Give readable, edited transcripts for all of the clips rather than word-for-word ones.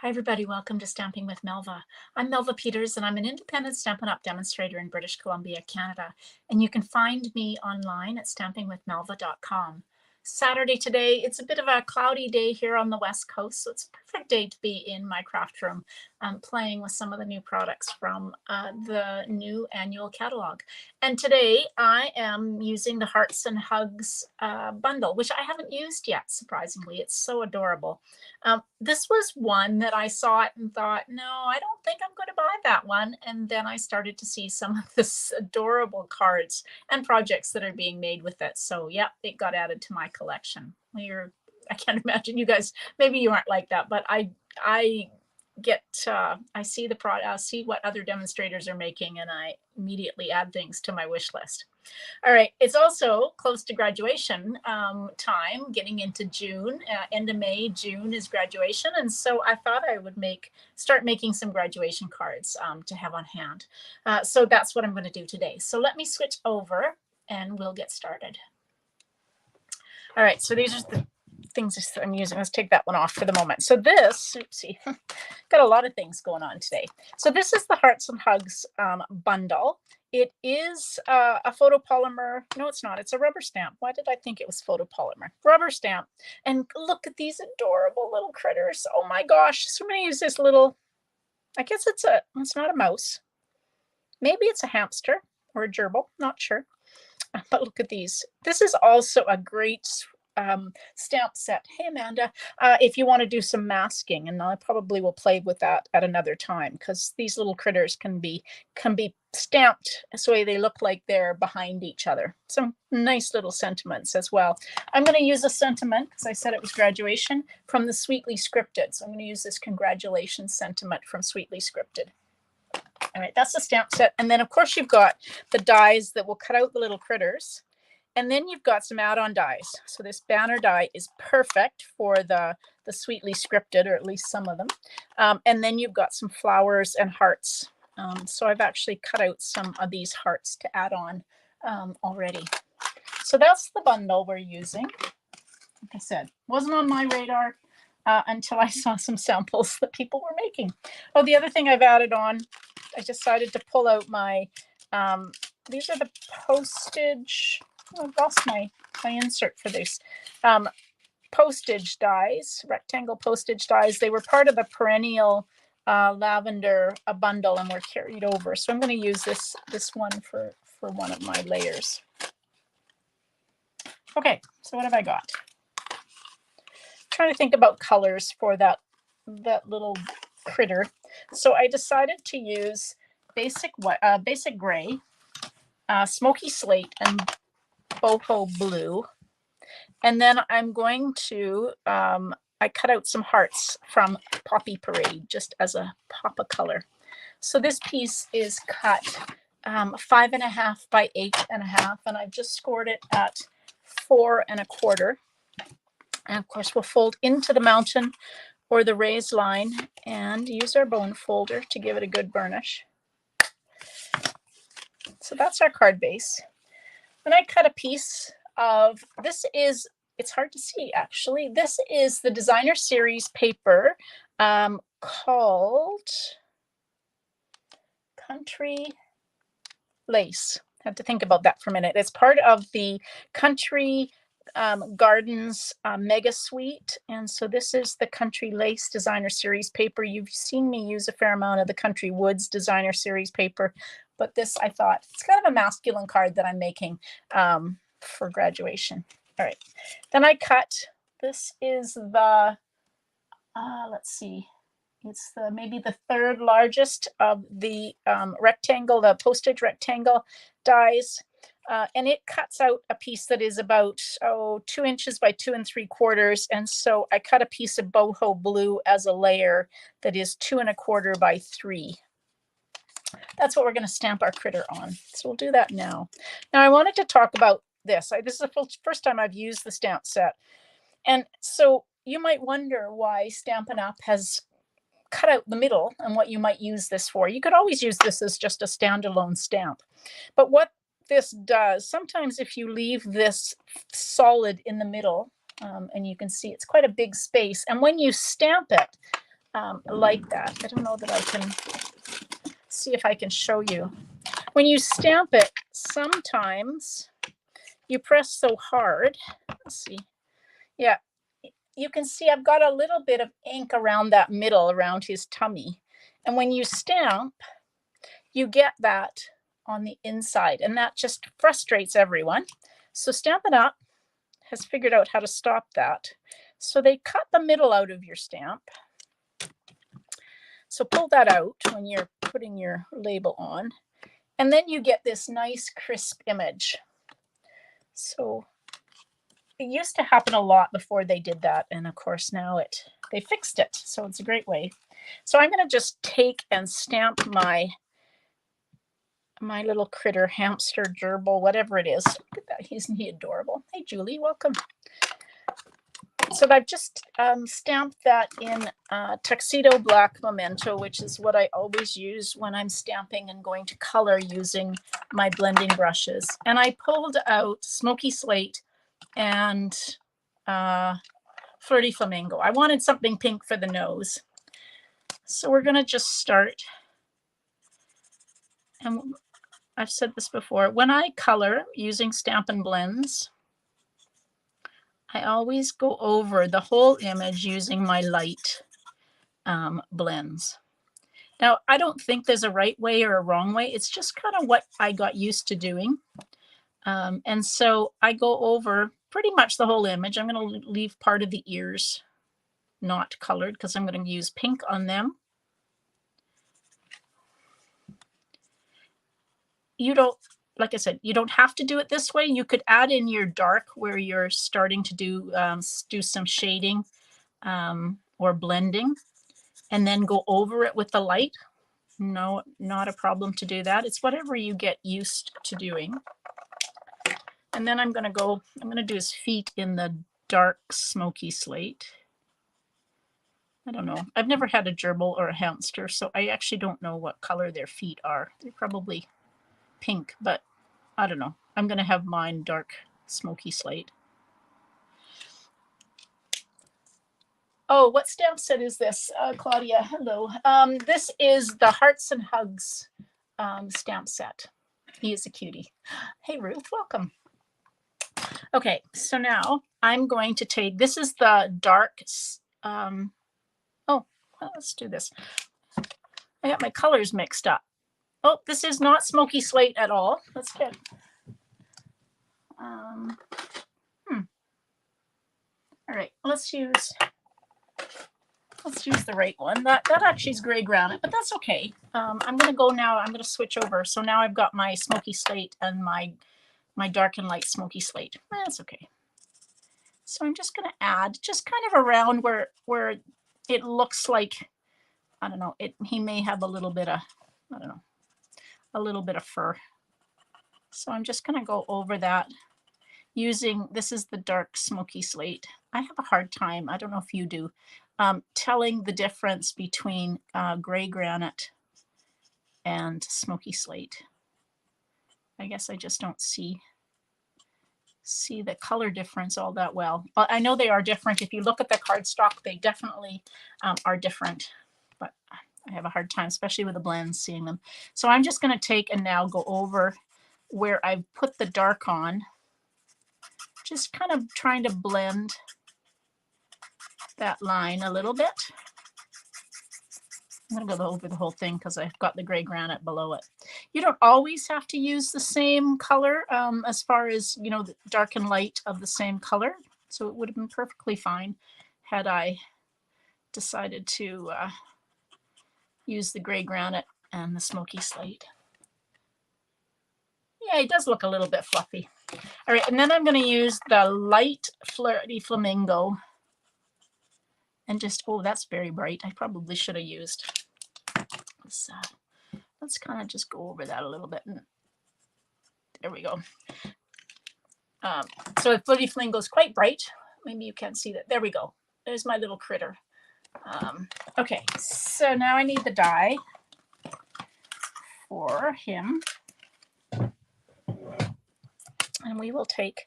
Hi, everybody. Welcome to Stamping with Melva. I'm Melva Peters, and I'm an independent Stampin' Up! Demonstrator in British Columbia, Canada. And you can find me online at stampingwithmelva.com. Saturday today, it's a bit of a cloudy day here on the West Coast, so it's a perfect day to be in my craft room playing with some of the new products from the new annual catalog. And today I am using the Hearts and Hugs bundle, which I haven't used yet, surprisingly. It's so adorable. This was one that I saw it and thought, no, I don't think I'm going to buy that one. And then I started to see some of this adorable cards and projects that are being made with it. So yeah, it got added to my collection. I can't imagine you guys, maybe you aren't like that, but I see the product, see what other demonstrators are making, and I immediately add things to my wish list. All right, it's also close to graduation time, getting into June, end of May, June is graduation. And so I thought I would start making some graduation cards to have on hand. So that's what I'm going to do today. So let me switch over and we'll get started. All right, so these are the things that I'm using. Let's take that one off for the moment. So this, oopsie, got a lot of things going on today. So this is the Hearts and Hugs bundle. It is a photopolymer. No, it's not. It's a rubber stamp. Why did I think it was photopolymer? Rubber stamp. And look at these adorable little critters. Oh my gosh. So I'm going to use this little, I guess it's not a mouse. Maybe it's a hamster or a gerbil. Not sure. But look at these. This is also a great stamp set. Hey, Amanda, if you want to do some masking, and I probably will play with that at another time, because these little critters can be stamped so they look like they're behind each other. Some nice little sentiments as well. I'm going to use a sentiment, because I said it was graduation, from the Sweetly Scripted. So I'm going to use this congratulations sentiment from Sweetly Scripted. All right, that's the stamp set. And then, of course, you've got the dies that will cut out the little critters. And then you've got some add-on dies. So this banner die is perfect for the Sweetly Scripted, or at least some of them. And then you've got some flowers and hearts. So I've actually cut out some of these hearts to add on already. So that's the bundle we're using. Like I said, wasn't on my radar until I saw some samples that people were making. Oh, the other thing I've added on, I decided to pull out my, these are the postage, I've lost my insert for this, postage dies, rectangle postage dies. They were part of the perennial lavender bundle and were carried over. So I'm going to use this one for one of my layers. Okay, so what have I got? I'm trying to think about colors for that little critter. So I decided to use basic gray, smoky slate, and boho blue. And then I'm going to, I cut out some hearts from Poppy Parade just as a pop of color. So this piece is cut 5.5 by 8.5, and I've just scored it at 4 1/4. And of course, we'll fold into the mountain or the raised line and use our bone folder to give it a good burnish. So that's our card base. Then I cut a piece of, it's hard to see actually. This is the designer series paper called Country Lace. I have to think about that for a minute. It's part of the Country Gardens Mega Suite. And so this is the Country Lace designer series paper. You've seen me use a fair amount of the Country Woods designer series paper, but this, I thought, it's kind of a masculine card that I'm making for graduation. All right, then I cut, this is the, let's see, it's maybe the third largest of the rectangle, the postage rectangle dies. And it cuts out a piece that is about 2 inches by 2 3/4. And so I cut a piece of boho blue as a layer that is 2 1/4 by 3. That's what we're going to stamp our critter on. So we'll do that now. Now I wanted to talk about this. This is the first time I've used the stamp set. And so you might wonder why Stampin' Up! Has cut out the middle and what you might use this for. You could always use this as just a standalone stamp. But what this does, sometimes if you leave this solid in the middle, and you can see it's quite a big space, and when you stamp it, like that. I don't know that I can see if I can show you. When you stamp it, sometimes you press so hard. Let's see. Yeah, you can see I've got a little bit of ink around that middle, around his tummy. And when you stamp, you get that on the inside, and that just frustrates everyone. So Stampin' Up! Has figured out how to stop that. So they cut the middle out of your stamp. So pull that out when you're putting your label on, and then you get this nice crisp image. So it used to happen a lot before they did that, and of course now they fixed it, so it's a great way. So I'm going to just take and stamp my little critter, hamster, gerbil, whatever it is. Look at that, isn't he adorable? Hey Julie, welcome. So I've just stamped that in Tuxedo Black Memento, which is what I always use when I'm stamping and going to color using my blending brushes. And I pulled out Smoky Slate and Flirty Flamingo. I wanted something pink for the nose. So we're going to just start. And I've said this before. When I color using Stampin' Blends, I always go over the whole image using my light blends. Now, I don't think there's a right way or a wrong way. It's just kind of what I got used to doing. And so I go over pretty much the whole image. I'm going to leave part of the ears not colored because I'm going to use pink on them. You don't, like I said, you don't have to do it this way. You could add in your dark where you're starting to do some shading or blending, and then go over it with the light. No, not a problem to do that. It's whatever you get used to doing. And then I'm going to do his feet in the dark Smoky Slate. I don't know. I've never had a gerbil or a hamster, so I actually don't know what color their feet are. They're probably pink, but I don't know. I'm going to have mine dark Smoky Slate. Oh, what stamp set is this, Claudia? Hello. This is the Hearts and Hugs stamp set. He is a cutie. Hey, Ruth, welcome. Okay, so now I'm going to take, this is the dark, let's do this. I got my colors mixed up. Oh, this is not Smoky Slate at all. Let's get, all right, let's use the right one. That actually is gray granite, but that's okay. I'm going to go now, I'm going to switch over. So now I've got my Smoky Slate and my dark and light Smoky Slate. That's okay. So I'm just going to add just kind of around where it looks like, I don't know, he may have a little bit of, I don't know, a little bit of fur. So I'm just going to go over that using, this is the dark Smoky Slate. I have a hard time, I don't know if you do, telling the difference between gray granite and Smoky Slate. I guess I just don't see the color difference all that well. I know they are different. If you look at the cardstock, they definitely are different, but I have a hard time, especially with the blends, seeing them. So I'm just going to take and now go over where I've put the dark on, just kind of trying to blend that line a little bit. I'm going to go over the whole thing because I've got the gray granite below it. You don't always have to use the same color as far as, you know, the dark and light of the same color. So it would have been perfectly fine had I decided to use the gray granite and the Smoky Slate. Yeah, it does look a little bit fluffy. All right, and then I'm going to use the light Flirty Flamingo. And just, oh, that's very bright. I probably should have used this. Let's kind of just go over that a little bit. There we go. So if Flirty Flamingo is quite bright, maybe you can't see that. There we go. There's my little critter. Okay, so now I need the die for him. And we will take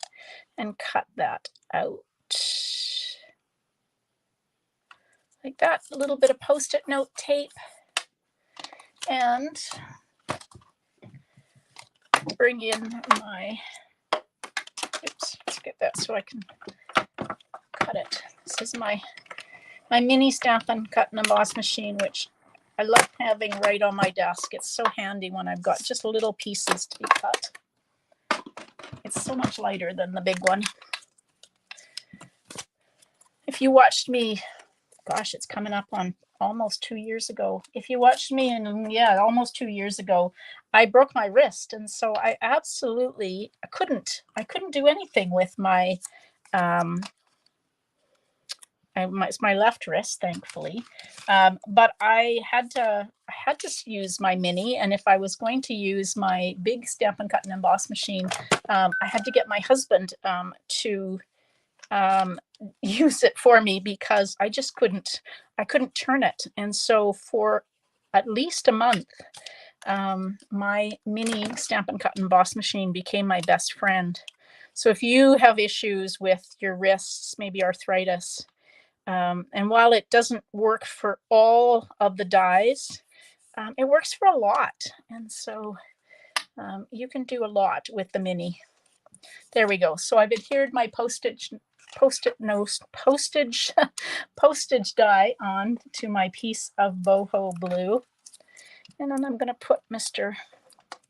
and cut that out. like that, a little bit of Post-it note tape, and bring in my, oops, let's get that so I can cut it. This is my mini Stampin' Cut and Emboss machine, which I love having right on my desk. It's so handy when I've got just little pieces to be cut. It's so much lighter than the big one. If you watched me, gosh, it's coming up on almost 2 years ago. If you watched me, and yeah, almost 2 years ago, I broke my wrist, and so I absolutely couldn't do anything with my my left wrist, thankfully, but I had to use my mini, and if I was going to use my big Stampin' Cut and Emboss machine, I had to get my husband to use it for me because I just couldn't turn it. And so for at least a month, my mini Stampin' Cut and Emboss machine became my best friend. So if you have issues with your wrists, maybe arthritis, and while it doesn't work for all of the dies, it works for a lot. And so you can do a lot with the mini. There we go. So I've adhered my postage die on to my piece of boho blue. And then I'm going to put Mr.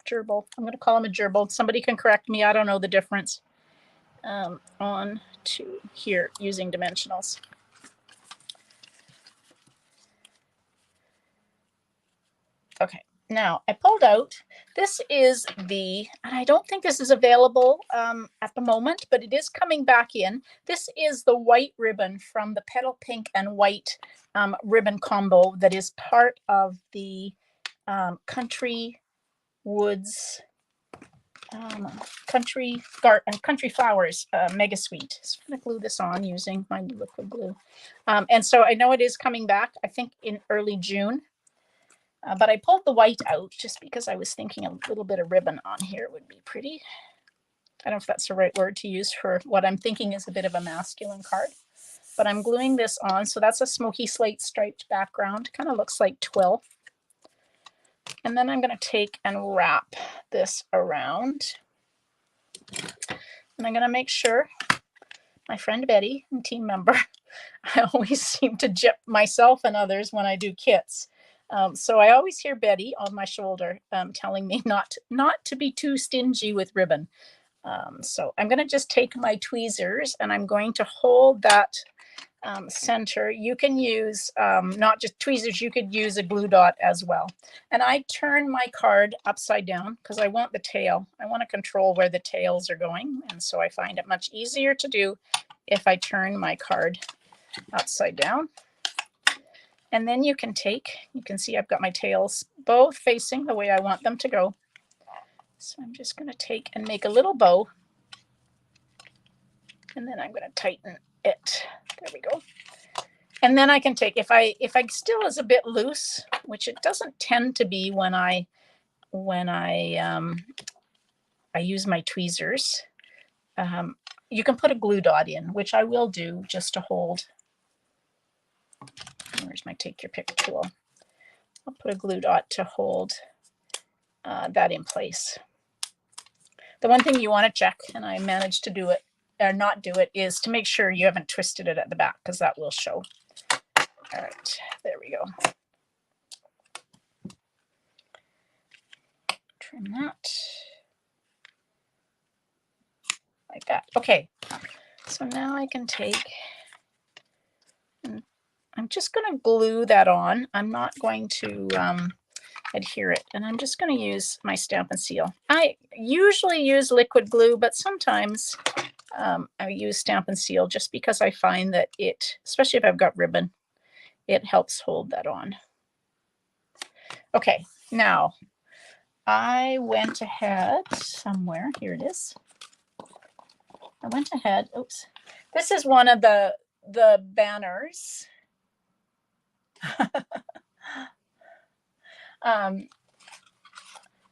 Gerbil, I'm going to call him a gerbil. Somebody can correct me. I don't know the difference. On to here using dimensionals. Okay, now I pulled out, this is and I don't think this is available at the moment, but it is coming back in. This is the white ribbon from the Petal Pink and White ribbon combo that is part of the Country Woods, Country Flowers Mega Sweet. So I'm going to glue this on using my liquid glue. And so I know it is coming back, I think in early June. But I pulled the white out just because I was thinking a little bit of ribbon on here would be pretty. I don't know if that's the right word to use for what I'm thinking is a bit of a masculine card. But I'm gluing this on. So that's a smoky slate striped background. Kind of looks like twill. And then I'm going to take and wrap this around. And I'm going to make sure my friend Betty, and team member, I always seem to gyp myself and others when I do kits. So I always hear Betty on my shoulder telling me not to be too stingy with ribbon. So I'm going to just take my tweezers and I'm going to hold that center. You can use not just tweezers, you could use a glue dot as well. And I turn my card upside down because I want the tail. I want to control where the tails are going. And so I find it much easier to do if I turn my card upside down. And then you can see I've got my tails both facing the way I want them to go. So I'm just going to take and make a little bow. And then I'm going to tighten it. There we go. And then I can take, if I still is a bit loose, which it doesn't tend to be when I use my tweezers, you can put a glue dot in, which I will do just to hold. Where's my take your pick tool? I'll put a glue dot to hold that in place. The one thing you want to check, and I managed to do it or not do it, is to make sure you haven't twisted it at the back because that will show. All right, there we go. Trim that like that. Okay, so now I can take, and I'm just going to glue that on. I'm not going to adhere it, and I'm just going to use my Stampin' Seal. I usually use liquid glue, but sometimes I use Stampin' Seal just because I find that it, especially if I've got ribbon, it helps hold that on. Okay, now I went ahead somewhere. Here it is. I went ahead. Oops. This is one of the banners.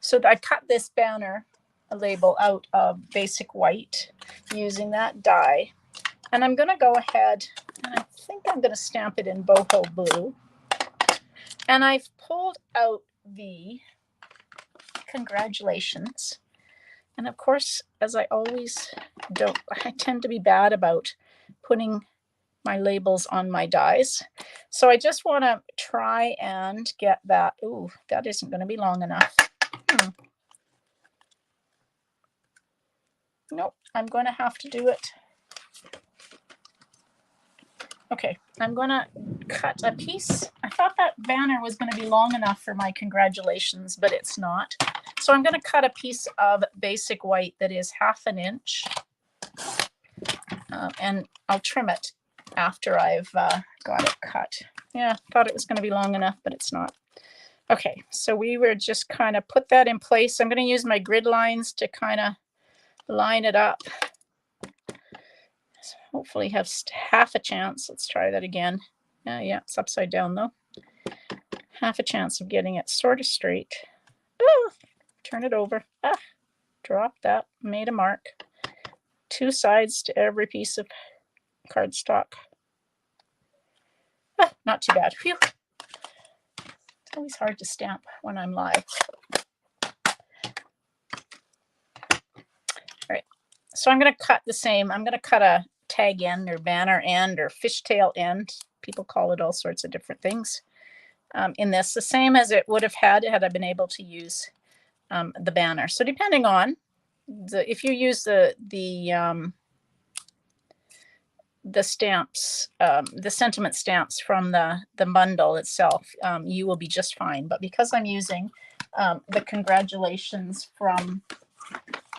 So I cut this banner label out of basic white using that die. And I'm going to go ahead And I think I'm going to stamp it in boho blue. And I've pulled out the congratulations. And of course, as I always don't, I tend to be bad about putting my labels on my dies. So I just want to try and get that. Ooh, that isn't going to be long enough. Nope, I'm going to have to do it. Okay, I'm going to cut a piece. I thought that banner was going to be long enough for my congratulations, but it's not. So I'm going to cut a piece of basic white that is 1/2 inch. And I'll trim it after I've got it cut. Yeah, thought it was going to be long enough, but it's not. Okay, so we were just kind of put that in place. I'm going to use my grid lines to kind of line it up. So hopefully have 1/2 chance. Let's try that again. Yeah, it's upside down though. 1/2 chance of getting it sort of straight. Oh, turn it over. Drop that. Made a mark. 2 sides to every piece of cardstock. Not too bad. Phew. It's always hard to stamp when I'm live. All right. So I'm going to cut the same. I'm going to cut a tag end or banner end or fishtail end. People call it all sorts of different things. In this, the same as it would have had I been able to use the banner. So depending on if you use the stamps, the sentiment stamps from the bundle itself, you will be just fine. But because I'm using the congratulations from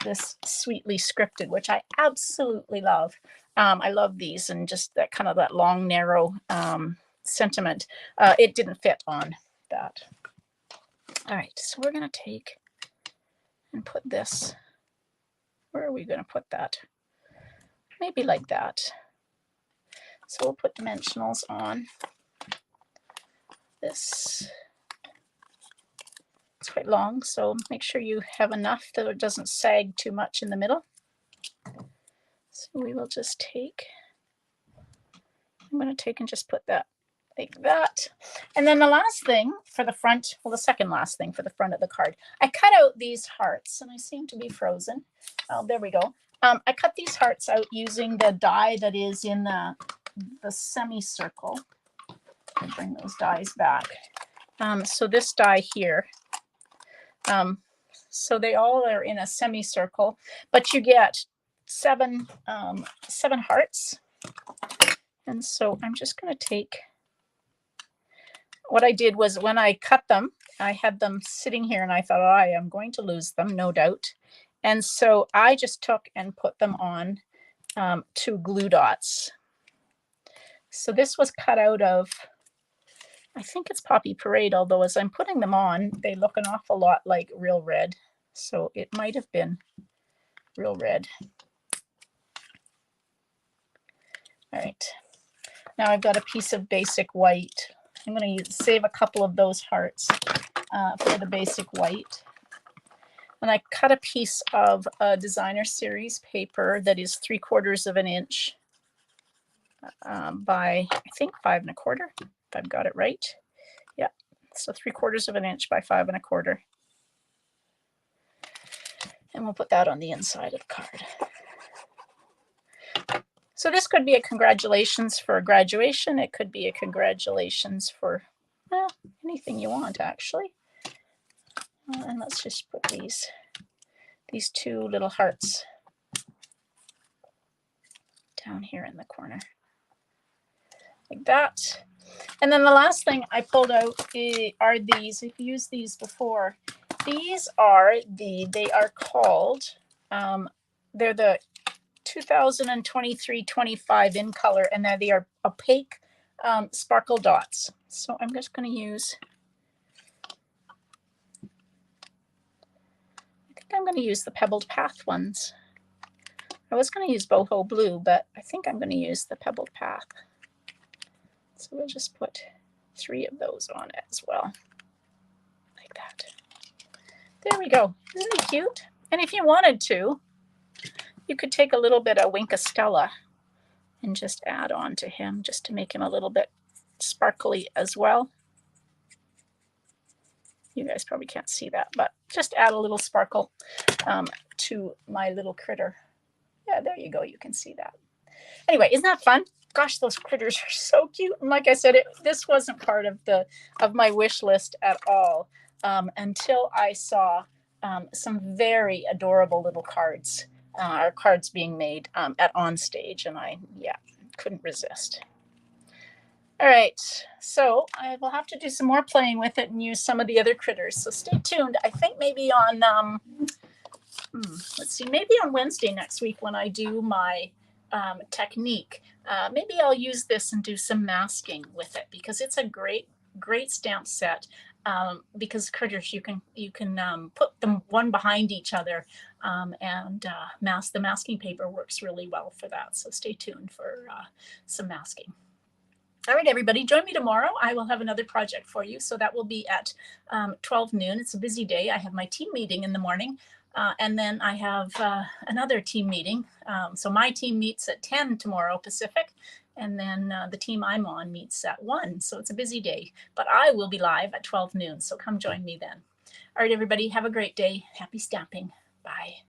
this Sweetly Scripted, which I absolutely love. I love these and just that kind of that long, narrow sentiment. It didn't fit on that. All right, so we're going to take and put this. Where are we going to put that? Maybe like that. So we'll put dimensionals on this. It's quite long, so make sure you have enough that it doesn't sag too much in the middle. So we will just take, I'm going to take and just put that like that. And then the last thing for the front, well, the second last thing for the front of the card, I cut out these hearts, and I seem to be frozen. Oh, there we go. I cut these hearts out using the die that is in the semicircle. I'll bring those dies back. So this die here, so they all are in a semicircle, but you get seven hearts. And so I'm just going to take, what I did was when I cut them, I had them sitting here and I thought, oh, I am going to lose them, no doubt. And so I just took and put them on 2 glue dots. So this was cut out of, I think it's Poppy Parade, although as I'm putting them on, they look an awful lot like Real Red. So it might have been Real Red. All right. Now I've got a piece of basic white. I'm going to save a couple of those hearts for the basic white. And I cut a piece of a designer series paper that is 3/4 inch by, I think, 5 1/4, if I've got it right. Yeah, so 3/4 inch by 5 1/4. And we'll put that on the inside of the card. So this could be a congratulations for graduation. It could be a congratulations for anything you want, actually. And let's just put these 2 little hearts down here in the corner, like that. And then the last thing I pulled out are these. I've used these before. These are they are called, they're the 2023-25 in color, and they are opaque sparkle dots. So I'm just going to use, I think I'm going to use the Pebbled Path ones. I was going to use boho blue, but I think I'm going to use the Pebbled Path. So we'll just put 3 of those on it as well, like that. There we go. Isn't it cute? And if you wanted to, you could take a little bit of Winkastella and just add on to him just to make him a little bit sparkly as well. You guys probably can't see that, but just add a little sparkle to my little critter. Yeah, there you go. You can see that. Anyway, isn't that fun? Gosh, those critters are so cute. And like I said, this wasn't part of my wish list at all until I saw some very adorable little cards, or cards being made at OnStage, and I couldn't resist. All right, so I will have to do some more playing with it and use some of the other critters. So stay tuned. I think maybe on let's see, maybe on Wednesday next week when I do my technique, maybe I'll use this and do some masking with it, because it's a great stamp set. Because critters, you can put them one behind each other, and the masking paper works really well for that. So stay tuned for some masking. All right, everybody, join me tomorrow. I will have another project for you. So that will be at 12 noon. It's a busy day. I have my team meeting in the morning, and then I have another team meeting. So my team meets at 10 tomorrow Pacific, and then the team I'm on meets at 1. So it's a busy day, but I will be live at 12 noon. So come join me then. All right, everybody, have a great day. Happy stamping. Bye.